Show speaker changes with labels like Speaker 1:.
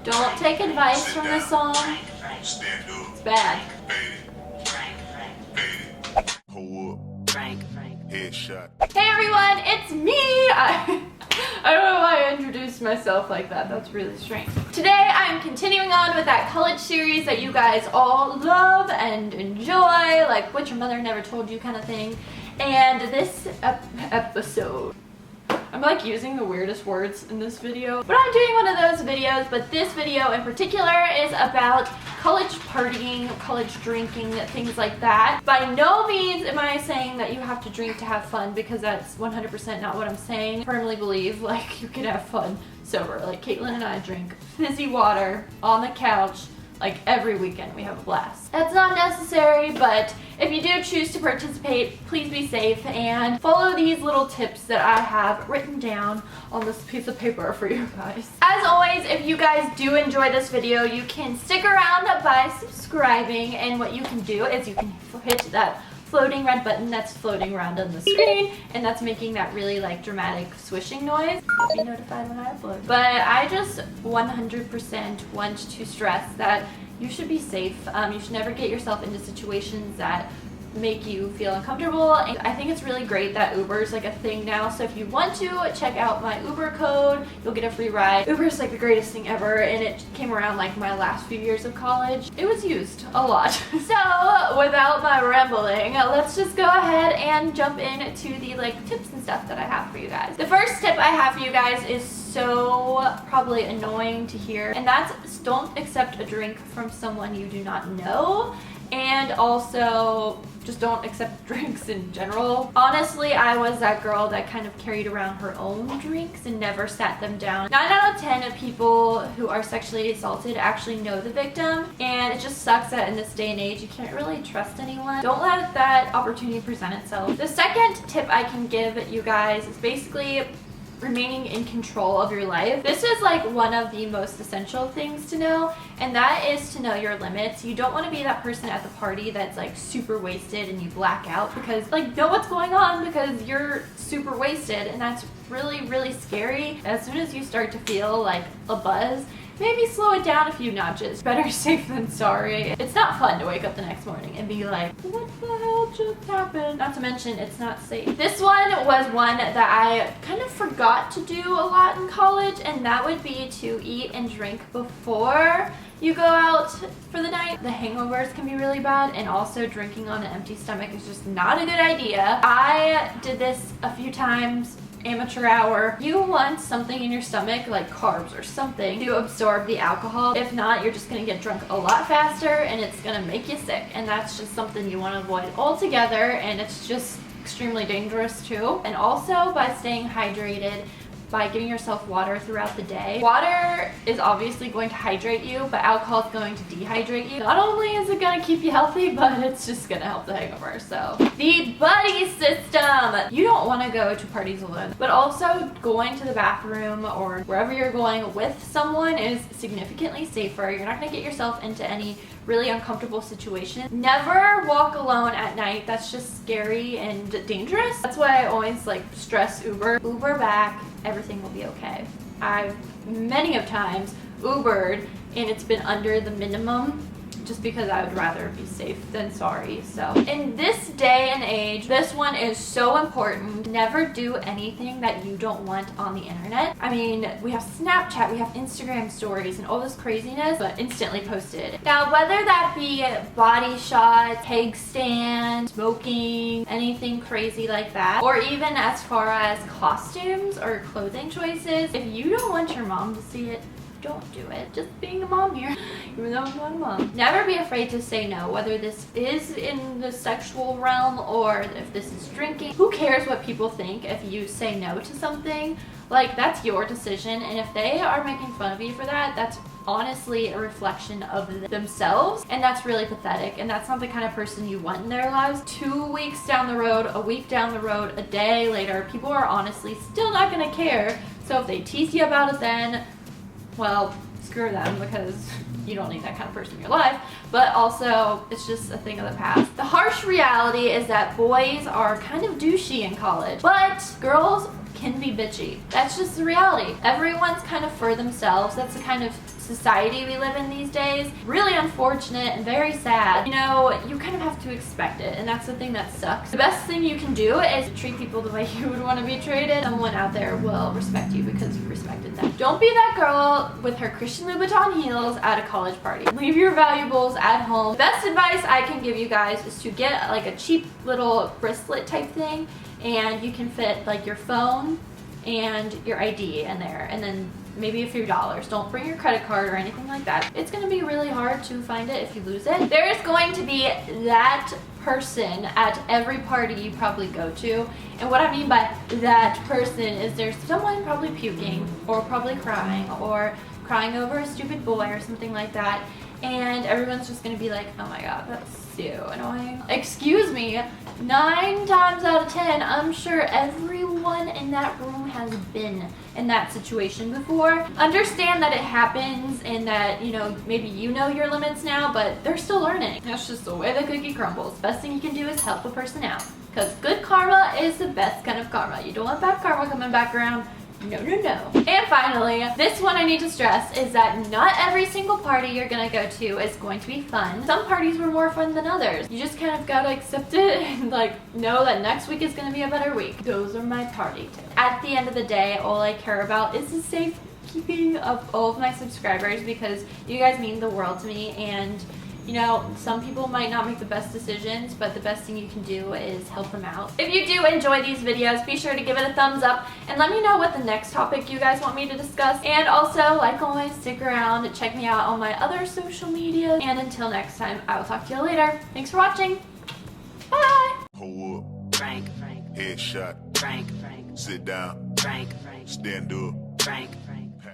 Speaker 1: Don't take advice from this song. It's bad. Hey everyone, it's me! I don't know why I introduced myself like that. That's really strange. Today I'm continuing on with that college series that you guys all love and enjoy, like what your mother never told you kind of thing. And this episode, I'm like using the weirdest words in this video, but I'm doing one of those videos. But this video in particular is about college partying, college drinking, things like that. By no means am I saying that you have to drink to have fun, because that's 100% not what I'm saying. I firmly believe like you can have fun sober. Like Caitlin and I drink fizzy water on the couch like every weekend. We have a blast. That's not necessary, but if you do choose to participate, please be safe and follow these little tips that I have written down on this piece of paper for you guys. As always, if you guys do enjoy this video, you can stick around by subscribing, and what you can do is you can hit that floating red button that's floating around on the screen, and that's making that really like dramatic swishing noise. You'll be notified when I upload. But I just 100% want to stress that you should be safe. You should never get yourself into situations that make you feel uncomfortable. And I think it's really great that Uber is like a thing now, so if you want to check out my Uber code, you'll get a free ride. Uber is like the greatest thing ever, and it came around like my last few years of college. It was used a lot. So without my rambling, let's just go ahead and jump into the like tips and stuff that I have for you guys. The first tip I have for you guys is so probably annoying to hear, and that's don't accept a drink from someone you do not know. And also, just don't accept drinks in general. Honestly, I was that girl that kind of carried around her own drinks and never sat them down. 9 out of 10 of people who are sexually assaulted actually know the victim, and it just sucks that in this day and age you can't really trust anyone. Don't let that opportunity present itself. The second tip I can give you guys is basically remaining in control of your life. This is like one of the most essential things to know, and that is to know your limits. You don't want to be that person at the party that's like super wasted and you black out, because like know what's going on because you're super wasted, and that's really, really scary. As soon as you start to feel like a buzz, maybe slow it down a few notches. Better safe than sorry. It's not fun to wake up the next morning and be like, what the hell just happened? Not to mention, it's not safe. This one was one that I kind of forgot to do a lot in college, and that would be to eat and drink before you go out for the night. The hangovers can be really bad, and also drinking on an empty stomach is just not a good idea. I did this a few times. Amateur hour. You want something in your stomach like carbs or something to absorb the alcohol. If not, you're just gonna get drunk a lot faster and it's gonna make you sick, and that's just something you want to avoid altogether, and it's just extremely dangerous too. And also by staying hydrated, by giving yourself water throughout the day. Water is obviously going to hydrate you, but alcohol is going to dehydrate you. Not only is it going to keep you healthy, but it's just going to help the hangover. So the buddy system. You don't want to go to parties alone, but also going to the bathroom or wherever you're going with someone is significantly safer. You're not going to get yourself into any really uncomfortable situation. Never walk alone at night. That's just scary and dangerous. That's why I always like stress Uber back. Everything will be okay. I've many of times Ubered and it's been under the minimum, just because I would rather be safe than sorry. So in this day and age, this one is so important. Never do anything that you don't want on the internet. I mean, we have Snapchat, we have Instagram stories and all this craziness, but instantly posted. Now, whether that be body shots, keg stand, smoking, anything crazy like that, or even as far as costumes or clothing choices, if you don't want your mom to see it, don't do it. Just being a mom here, even though I'm not a mom. Never be afraid to say no, whether this is in the sexual realm or if this is drinking. Who cares what people think if you say no to something? Like, that's your decision, and if they are making fun of you for that, that's honestly a reflection of themselves, and that's really pathetic, and that's not the kind of person you want in their lives. 2 weeks down the road, a week down the road, a day later, people are honestly still not gonna care. So if they tease you about it then, well, screw them, because you don't need that kind of person in your life. But also, it's just a thing of the past. The harsh reality is that boys are kind of douchey in college, but girls can be bitchy. That's just the reality. Everyone's kind of for themselves. That's the kind of society we live in these days. Really unfortunate and very sad. You know, you kind of have to expect it, and that's the thing that sucks. The best thing you can do is treat people the way you would want to be treated. Someone out there will respect you because you respected them. Don't be that girl with her Christian Louboutin heels at a college party. Leave your valuables at home. The best advice I can give you guys is to get like a cheap little bracelet type thing, and you can fit like your phone and your ID in there, and then maybe a few dollars. Don't bring your credit card or anything like that. It's going to be really hard to find it if you lose it. There is going to be that person at every party you probably go to, and what I mean by that person is there's someone probably puking or probably crying or crying over a stupid boy or something like that, and everyone's just going to be like, oh my god, that's so annoying. Excuse me, 9 times out of 10, I'm sure everyone in that room has been in that situation before. Understand that it happens and that, you know, maybe you know your limits now, but they're still learning. That's just the way the cookie crumbles. Best thing you can do is help a person out, because good karma is the best kind of karma. You don't want bad karma coming back around. No, no, no. And finally, this one I need to stress is that not every single party you're gonna go to is going to be fun. Some parties were more fun than others. You just kind of gotta accept it and like know that next week is gonna be a better week. Those are my party tips. At the end of the day, all I care about is the safekeeping of all of my subscribers, because you guys mean the world to me, and you know, some people might not make the best decisions, but the best thing you can do is help them out. If you do enjoy these videos, be sure to give it a thumbs up and let me know what the next topic you guys want me to discuss. And also, like always, stick around and check me out on my other social media. And until next time, I will talk to you later. Thanks for watching. Bye!
Speaker 2: Hold up.
Speaker 3: Frank.
Speaker 2: Headshot.
Speaker 3: Frank.
Speaker 2: Sit down.
Speaker 3: Frank.
Speaker 2: Stand up.
Speaker 3: Frank.